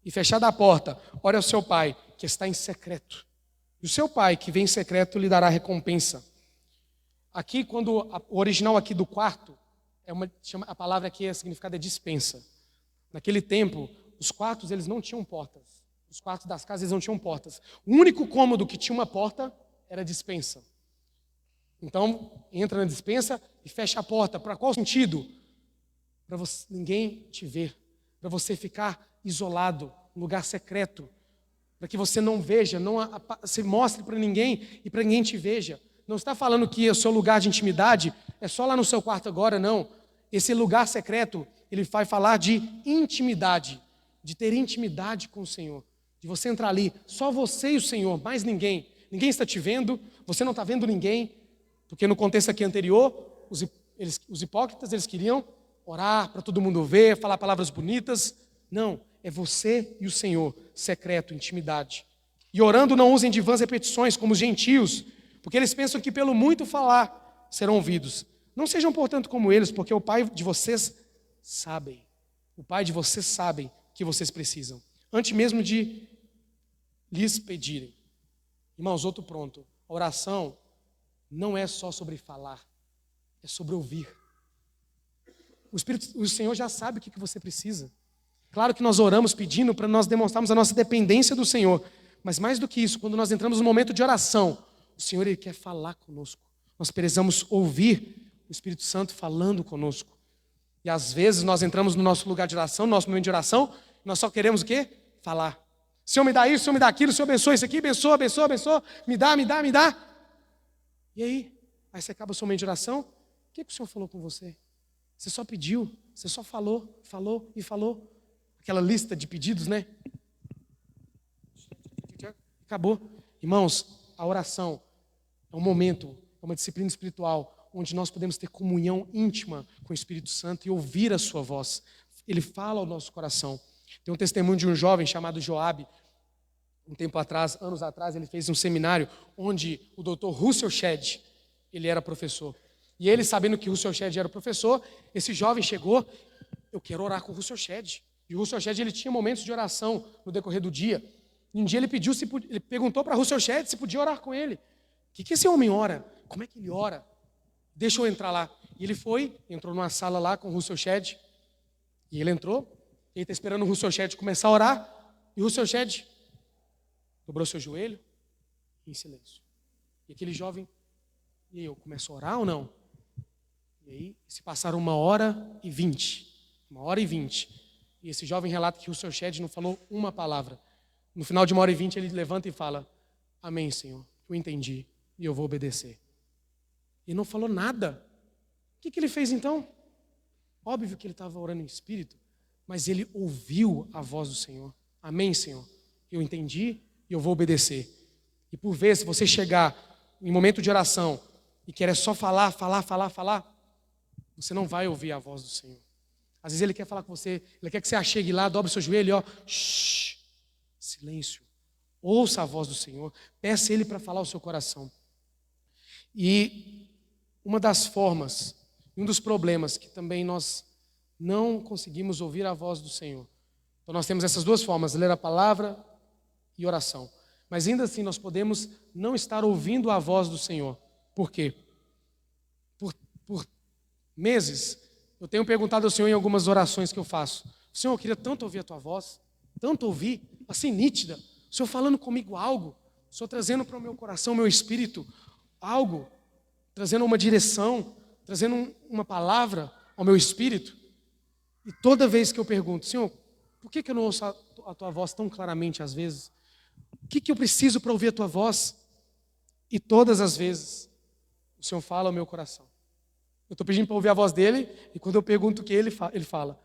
e fechada a porta, ore ao seu pai que está em secreto. E o seu pai que vem em secreto lhe dará recompensa. Aqui, quando o original aqui do quarto, a palavra aqui, o significado é dispensa. Naquele tempo, os quartos eles não tinham portas. Os quartos das casas eles não tinham portas. O único cômodo que tinha uma porta era a dispensa. Então, entra na dispensa e fecha a porta. Para qual sentido? Para ninguém te ver. Para você ficar isolado, um lugar secreto. Para que você não veja, não se mostre para ninguém e para ninguém te veja. Não está falando que o seu lugar de intimidade é só lá no seu quarto agora, não. Esse lugar secreto, ele vai falar de intimidade, de ter intimidade com o Senhor. De você entrar ali, só você e o Senhor, mais ninguém. Ninguém está te vendo, você não está vendo ninguém. Porque no contexto aqui anterior, os hipócritas, eles queriam orar para todo mundo ver, falar palavras bonitas. Não, é você e o Senhor, secreto, intimidade. E orando não usem de vãs repetições, como os gentios, porque eles pensam que pelo muito falar serão ouvidos. Não sejam, portanto, como eles, porque o Pai de vocês sabem. O Pai de vocês sabem que vocês precisam, antes mesmo de lhes pedirem. Irmãos, outro ponto. A oração não é só sobre falar, é sobre ouvir. O Senhor já sabe o que você precisa. Claro que nós oramos pedindo para nós demonstrarmos a nossa dependência do Senhor, mas mais do que isso, quando nós entramos no momento de oração, o Senhor ele quer falar conosco. Nós precisamos ouvir o Espírito Santo falando conosco. E às vezes nós entramos no nosso lugar de oração, no nosso momento de oração, nós só queremos o quê? Falar. Senhor, me dá isso, Senhor, me dá aquilo, Senhor, abençoa isso aqui, abençoa, abençoa, abençoa, me dá, me dá, me dá. E aí? Aí você acaba o seu momento de oração, o que o Senhor falou com você? Você só pediu, você só falou, falou e falou. Aquela lista de pedidos, né? Acabou. Irmãos, a oração é um momento, é uma disciplina espiritual, onde nós podemos ter comunhão íntima com o Espírito Santo e ouvir a sua voz. Ele fala ao nosso coração. Tem um testemunho de um jovem chamado Joabe. Um tempo atrás, anos atrás, ele fez um seminário onde o Dr. Russell Shedd, ele era professor. E ele, sabendo que Russell Shedd era professor, esse jovem chegou, eu quero orar com o Russell Shedd. E o Russell Shedd, ele tinha momentos de oração no decorrer do dia. E um dia ele perguntou para Russell Shedd se podia orar com ele. O que esse homem ora? Como é que ele ora? deixa eu entrar lá. E ele entrou numa sala lá com o Russell Shedd, e ele entrou, ele está esperando o Russell Shedd começar a orar, e o Russell Shedd dobrou seu joelho em silêncio. E aquele jovem, e aí, eu começo a orar ou não? E aí, se passaram 1h20, 1h20, e esse jovem relata que o Russell Shedd não falou uma palavra. No final de 1h20, ele levanta e fala: amém, Senhor, eu entendi, e eu vou obedecer. E não falou nada. O que ele fez então? Óbvio que ele estava orando em espírito, mas ele ouviu a voz do Senhor. Amém, Senhor, eu entendi e eu vou obedecer. E por vezes, se você chegar em momento de oração e querer só falar, você não vai ouvir a voz do Senhor. Às vezes ele quer falar com você, ele quer que você achegue lá, dobre seu joelho e silêncio. Ouça a voz do Senhor, peça Ele para falar o seu coração. E uma das formas, um dos problemas que também nós não conseguimos ouvir a voz do Senhor. Então nós temos essas duas formas, ler a palavra e oração. Mas ainda assim nós podemos não estar ouvindo a voz do Senhor. Por quê? Por meses, eu tenho perguntado ao Senhor em algumas orações que eu faço: Senhor, eu queria tanto ouvir a Tua voz, tanto ouvir, assim nítida, o Senhor falando comigo algo, o Senhor trazendo para o meu coração, meu espírito, algo, trazendo uma direção, trazendo uma palavra ao meu espírito. E toda vez que eu pergunto: Senhor, por que eu não ouço a Tua voz tão claramente às vezes? O que eu preciso para ouvir a Tua voz? E todas as vezes o Senhor fala ao meu coração. Eu estou pedindo para ouvir a voz dele, e quando eu pergunto o que ele fala.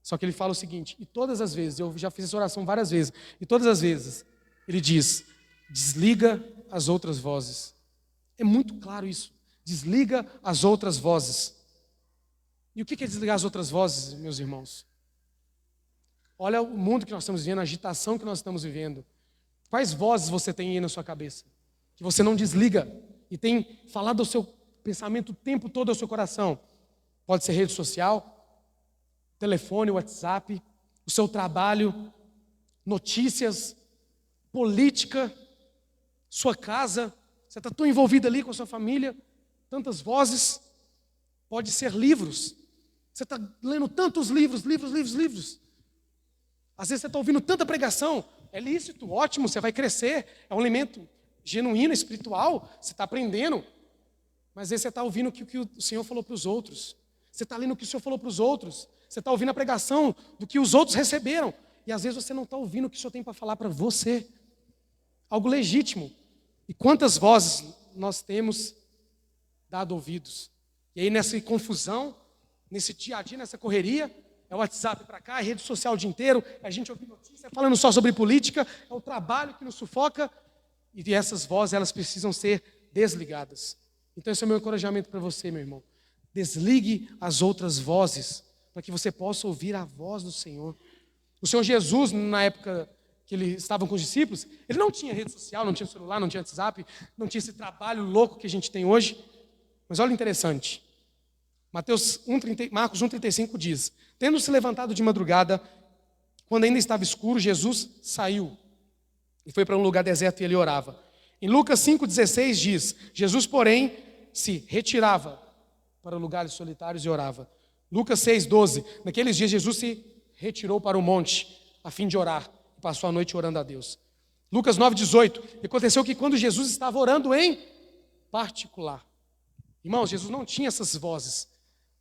Só que ele fala o seguinte, e todas as vezes, eu já fiz essa oração várias vezes, e todas as vezes ele diz: desliga as outras vozes. É muito claro isso. Desliga as outras vozes. E o que é desligar as outras vozes, meus irmãos? Olha o mundo que nós estamos vivendo, a agitação que nós estamos vivendo. Quais vozes você tem aí na sua cabeça que você não desliga e tem falado ao seu pensamento o tempo todo ao seu coração? Pode ser rede social, telefone, WhatsApp, o seu trabalho, notícias, política, sua casa. Você está tão envolvido ali com a sua família, tantas vozes. Pode ser livros. Você está lendo tantos livros. Às vezes você está ouvindo tanta pregação. É lícito, ótimo, você vai crescer. É um alimento genuíno, espiritual. Você está aprendendo. Mas às vezes você está ouvindo o que o Senhor falou para os outros. Você está lendo o que o Senhor falou para os outros. Você está ouvindo a pregação do que os outros receberam. E às vezes você não está ouvindo o que o Senhor tem para falar para você. Algo legítimo. E quantas vozes nós temos dado ouvidos? E aí nessa confusão, nesse dia a dia, nessa correria, é o WhatsApp para cá, é rede social o dia inteiro, é a gente ouvir notícia, falando só sobre política, é o trabalho que nos sufoca. E essas vozes, elas precisam ser desligadas. Então esse é o meu encorajamento para você, meu irmão. Desligue as outras vozes, para que você possa ouvir a voz do Senhor. O Senhor Jesus, na época que ele estava com os discípulos, ele não tinha rede social, não tinha celular, não tinha WhatsApp, não tinha esse trabalho louco que a gente tem hoje. Mas olha o interessante. Marcos 1,35 diz: tendo se levantado de madrugada, quando ainda estava escuro, Jesus saiu e foi para um lugar deserto e ele orava. Em Lucas 5,16 diz: Jesus, porém, se retirava para lugares solitários e orava. Lucas 6,12: naqueles dias Jesus se retirou para o monte a fim de orar e passou a noite orando a Deus. Lucas 9,18: aconteceu que quando Jesus estava orando em particular. Irmãos, Jesus não tinha essas vozes,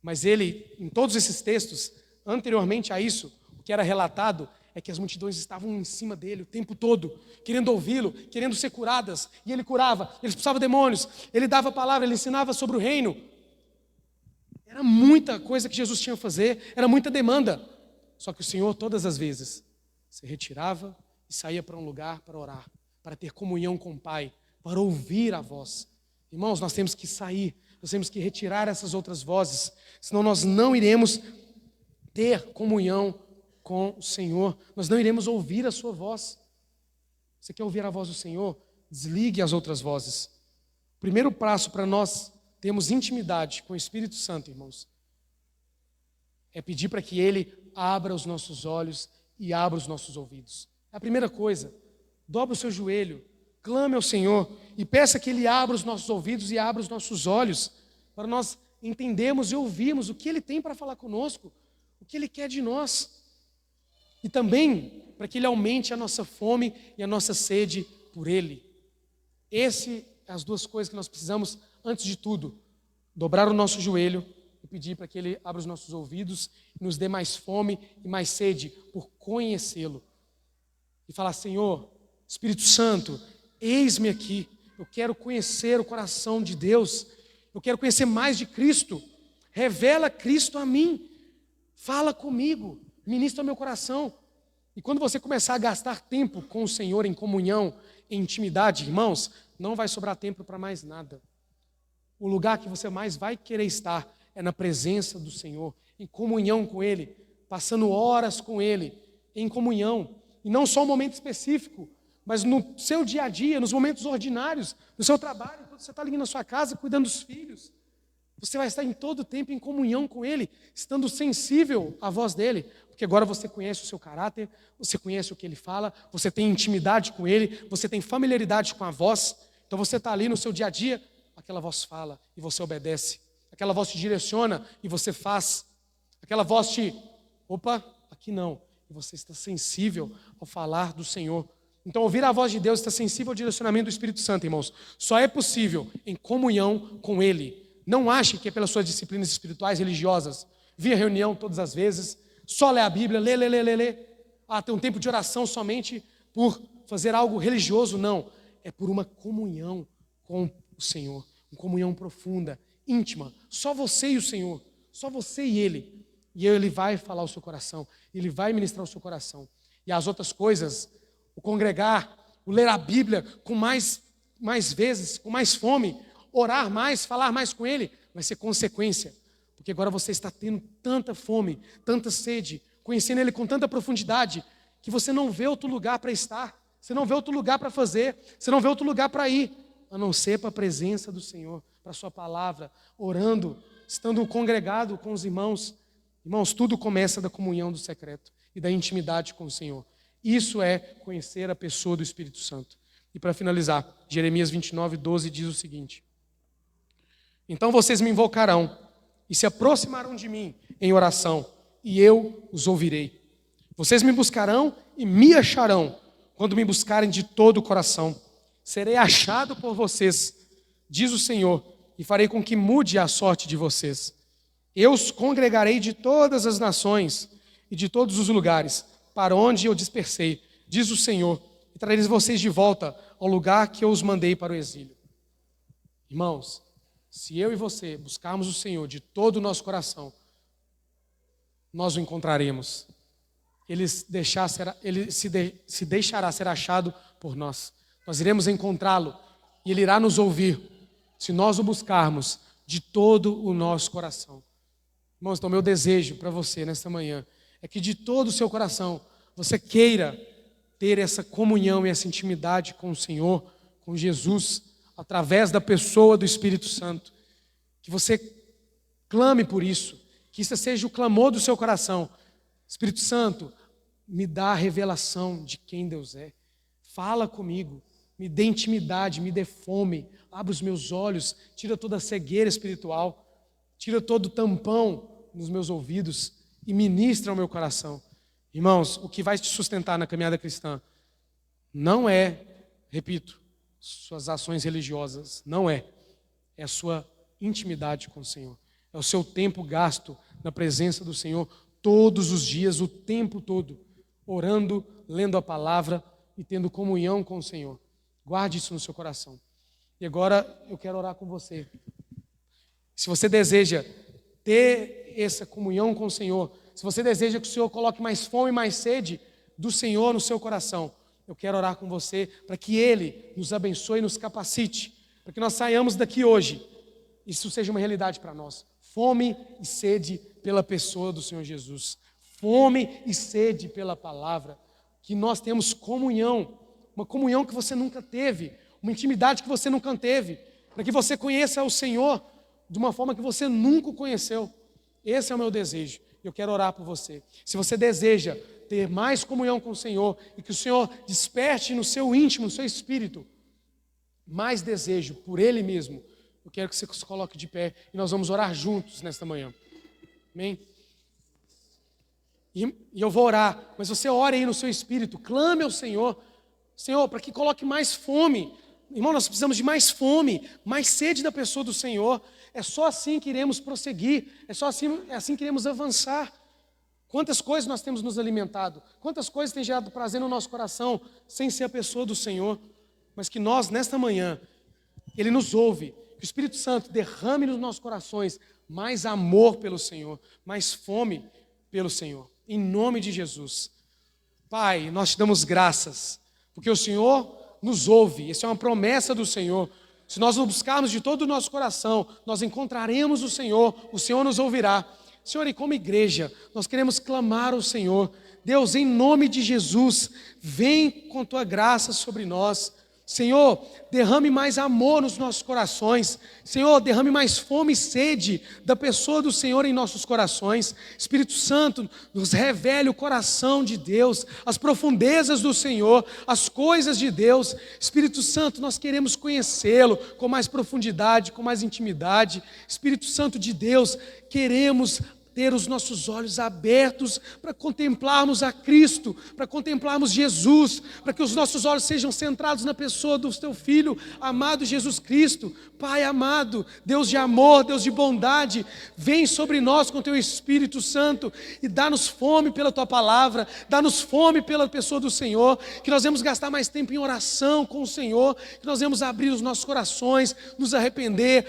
mas ele, em todos esses textos, anteriormente a isso, o que era relatado é que as multidões estavam em cima dele o tempo todo, querendo ouvi-lo, querendo ser curadas, e ele curava, ele expulsava demônios, ele dava a palavra, ele ensinava sobre o reino. Era muita coisa que Jesus tinha a fazer, era muita demanda. Só que o Senhor, todas as vezes, se retirava e saía para um lugar para orar, para ter comunhão com o Pai, para ouvir a voz. Irmãos, nós temos que sair, nós temos que retirar essas outras vozes, senão nós não iremos ter comunhão com o Senhor, nós não iremos ouvir a sua voz. Você quer ouvir a voz do Senhor? Desligue as outras vozes. O primeiro passo para nós termos intimidade com o Espírito Santo, irmãos, é pedir para que Ele abra os nossos olhos e abra os nossos ouvidos. É a primeira coisa. Dobre o seu joelho, clame ao Senhor e peça que Ele abra os nossos ouvidos e abra os nossos olhos. para nós entendermos e ouvirmos o que Ele tem para falar conosco, o que Ele quer de nós. E também para que Ele aumente a nossa fome e a nossa sede por Ele. Essas são as duas coisas que nós precisamos, antes de tudo, dobrar o nosso joelho e pedir para que Ele abra os nossos ouvidos e nos dê mais fome e mais sede por conhecê-lo. E falar: Senhor, Espírito Santo, eis-me aqui, eu quero conhecer o coração de Deus, eu quero conhecer mais de Cristo, revela Cristo a mim, fala comigo, ministra meu coração. E quando você começar a gastar tempo com o Senhor em comunhão, em intimidade, irmãos, não vai sobrar tempo para mais nada. O lugar que você mais vai querer estar é na presença do Senhor, em comunhão com Ele, passando horas com Ele, em comunhão. E não só um momento específico, mas no seu dia a dia, nos momentos ordinários, no seu trabalho, quando você está ali na sua casa, cuidando dos filhos. Você vai estar em todo o tempo em comunhão com Ele, estando sensível à voz dEle, porque agora você conhece o seu caráter, você conhece o que Ele fala, você tem intimidade com Ele, você tem familiaridade com a voz. Então você está ali no seu dia a dia, aquela voz fala e você obedece. Aquela voz te direciona e você faz. Aquela voz te, opa, aqui não. E você está sensível ao falar do Senhor. Então ouvir a voz de Deus, está sensível ao direcionamento do Espírito Santo, irmãos. Só é possível em comunhão com Ele. Não ache que é pelas suas disciplinas espirituais religiosas, vir à reunião todas as vezes, só ler a Bíblia, ler. Ter um tempo de oração somente por fazer algo religioso. Não, é por uma comunhão com o Senhor, uma comunhão profunda, íntima, só você e o Senhor, só você e Ele. E Ele vai falar ao seu coração, Ele vai ministrar o seu coração. E as outras coisas, o congregar, o ler a Bíblia com mais vezes, com mais fome, orar mais, falar mais com Ele, vai ser consequência. Porque agora você está tendo tanta fome, tanta sede, conhecendo Ele com tanta profundidade, que você não vê outro lugar para estar, você não vê outro lugar para fazer, você não vê outro lugar para ir, a não ser para a presença do Senhor, para a sua palavra, orando, estando congregado com os irmãos. Irmãos, tudo começa da comunhão do secreto e da intimidade com o Senhor. Isso é conhecer a pessoa do Espírito Santo. E para finalizar, Jeremias 29:12 diz o seguinte: então vocês me invocarão e se aproximarão de mim em oração, e eu os ouvirei. Vocês me buscarão e me acharão, quando me buscarem de todo o coração. Serei achado por vocês, diz o Senhor, e farei com que mude a sorte de vocês. Eu os congregarei de todas as nações e de todos os lugares, para onde eu dispersei, diz o Senhor, e trarei vocês de volta ao lugar que eu os mandei para o exílio. Irmãos, se eu e você buscarmos o Senhor de todo o nosso coração, nós o encontraremos. Ele se deixará ser achado por nós. Nós iremos encontrá-lo e Ele irá nos ouvir, se nós o buscarmos de todo o nosso coração. Irmãos, então meu desejo para você nesta manhã é que de todo o seu coração você queira ter essa comunhão e essa intimidade com o Senhor, com Jesus, através da pessoa do Espírito Santo. Que você clame por isso, que isso seja o clamor do seu coração. Espírito Santo, me dá a revelação de quem Deus é. Fala comigo, me dê intimidade, me dê fome, abre os meus olhos, tira toda a cegueira espiritual, tira todo o tampão nos meus ouvidos e ministra ao meu coração. Irmãos, o que vai te sustentar na caminhada cristã não é, repito, suas ações religiosas, não é a sua intimidade com o Senhor. É o seu tempo gasto na presença do Senhor todos os dias, o tempo todo, orando, lendo a palavra e tendo comunhão com o Senhor. Guarde isso no seu coração. E agora eu quero orar com você. Se você deseja ter essa comunhão com o Senhor, se você deseja que o Senhor coloque mais fome e mais sede do Senhor no seu coração, eu quero orar com você para que Ele nos abençoe e nos capacite, para que nós saiamos daqui hoje, isso seja uma realidade para nós. Fome e sede pela pessoa do Senhor Jesus. Fome e sede pela palavra. Que nós temos comunhão, uma comunhão que você nunca teve, uma intimidade que você nunca teve, para que você conheça o Senhor de uma forma que você nunca o conheceu. Esse é o meu desejo. Eu quero orar por você. Se você deseja ter mais comunhão com o Senhor e que o Senhor desperte no seu íntimo, no seu espírito, mais desejo por Ele mesmo, eu quero que você se coloque de pé e nós vamos orar juntos nesta manhã. Amém? E eu vou orar, mas você ore aí no seu espírito, clame ao Senhor, Senhor, para que coloque mais fome. Irmão, nós precisamos de mais fome, mais sede da pessoa do Senhor. É só assim que iremos prosseguir, é assim que iremos avançar. Quantas coisas nós temos nos alimentado, quantas coisas têm gerado prazer no nosso coração, sem ser a pessoa do Senhor. Mas que nós, nesta manhã, Ele nos ouve, que o Espírito Santo derrame nos nossos corações mais amor pelo Senhor, mais fome pelo Senhor. Em nome de Jesus. Pai, nós te damos graças, porque o Senhor nos ouve. Essa é uma promessa do Senhor. Se nós o buscarmos de todo o nosso coração, nós encontraremos o Senhor nos ouvirá. Senhor, e como igreja, nós queremos clamar ao Senhor. Deus, em nome de Jesus, vem com tua graça sobre nós. Senhor, derrame mais amor nos nossos corações. Senhor, derrame mais fome e sede da pessoa do Senhor em nossos corações. Espírito Santo, nos revele o coração de Deus, as profundezas do Senhor, as coisas de Deus. Espírito Santo, nós queremos conhecê-lo com mais profundidade, com mais intimidade. Espírito Santo de Deus, queremos ter os nossos olhos abertos para contemplarmos a Cristo, para contemplarmos Jesus, para que os nossos olhos sejam centrados na pessoa do teu Filho amado Jesus Cristo. Pai amado, Deus de amor, Deus de bondade, vem sobre nós com teu Espírito Santo e dá-nos fome pela tua palavra, dá-nos fome pela pessoa do Senhor, que nós vamos gastar mais tempo em oração com o Senhor, que nós vamos abrir os nossos corações, nos arrepender,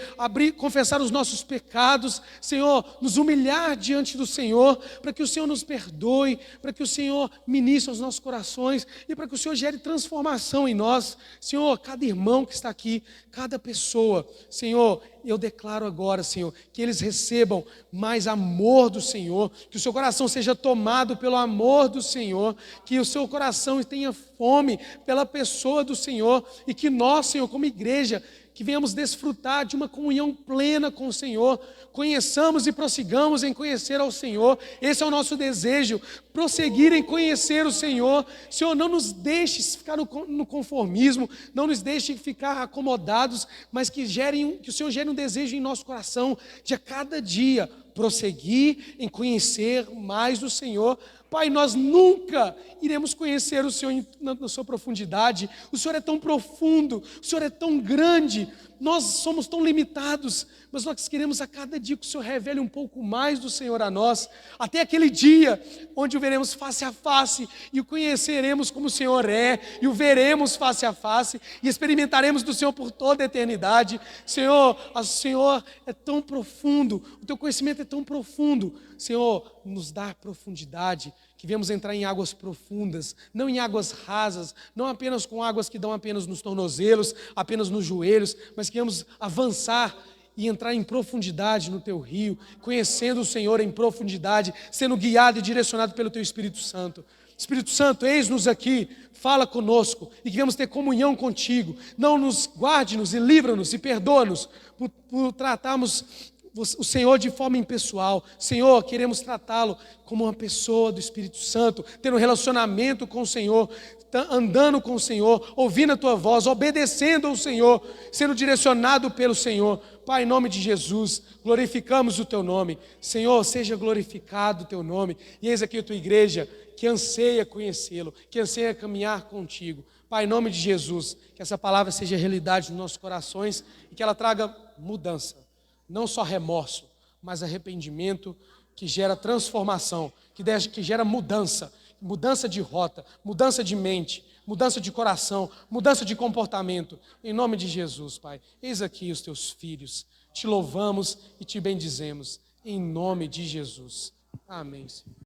confessar os nossos pecados, Senhor, nos humilhar diante do Senhor, para que o Senhor nos perdoe, para que o Senhor ministre aos nossos corações e para que o Senhor gere transformação em nós. Senhor, cada irmão que está aqui, cada pessoa, Senhor, eu declaro agora, Senhor, que eles recebam mais amor do Senhor, que o seu coração seja tomado pelo amor do Senhor, que o seu coração tenha fome pela pessoa do Senhor e que nós, Senhor, como igreja, que venhamos desfrutar de uma comunhão plena com o Senhor, conheçamos e prossigamos em conhecer ao Senhor. Esse é o nosso desejo, prosseguir em conhecer o Senhor. Senhor, não nos deixe ficar no conformismo, não nos deixe ficar acomodados, mas que o Senhor gere um desejo em nosso coração de a cada dia prosseguir em conhecer mais do Senhor. Pai, nós nunca iremos conhecer o Senhor na sua profundidade. O Senhor é tão profundo, o Senhor é tão grande, nós somos tão limitados, mas nós queremos a cada dia que o Senhor revele um pouco mais do Senhor a nós, até aquele dia onde o veremos face a face e o conheceremos como o Senhor é, e o veremos face a face e experimentaremos do Senhor por toda a eternidade. Senhor, o Senhor é tão profundo, o teu conhecimento é tão profundo. Senhor, nos dá profundidade, que venhamos entrar em águas profundas, não em águas rasas, não apenas com águas que dão apenas nos tornozelos, apenas nos joelhos, mas que venhamos avançar e entrar em profundidade no teu rio, conhecendo o Senhor em profundidade, sendo guiado e direcionado pelo teu Espírito Santo. Espírito Santo, eis-nos aqui, fala conosco e que venhamos ter comunhão contigo. Não nos guarde-nos e livra-nos e perdoa-nos por tratarmos o Senhor de forma impessoal. Senhor, queremos tratá-lo como uma pessoa do Espírito Santo, tendo um relacionamento com o Senhor, andando com o Senhor, ouvindo a tua voz, obedecendo ao Senhor, sendo direcionado pelo Senhor. Pai, em nome de Jesus, glorificamos o teu nome. Senhor, seja glorificado o teu nome. E eis aqui a tua igreja que anseia conhecê-lo, que anseia caminhar contigo. Pai, em nome de Jesus, que essa palavra seja realidade nos nossos corações e que ela traga mudança. Não só remorso, mas arrependimento que gera transformação, que gera mudança de rota, mudança de mente, mudança de coração, mudança de comportamento. Em nome de Jesus, Pai, eis aqui os teus filhos. Te louvamos e te bendizemos. Em nome de Jesus. Amém, Senhor.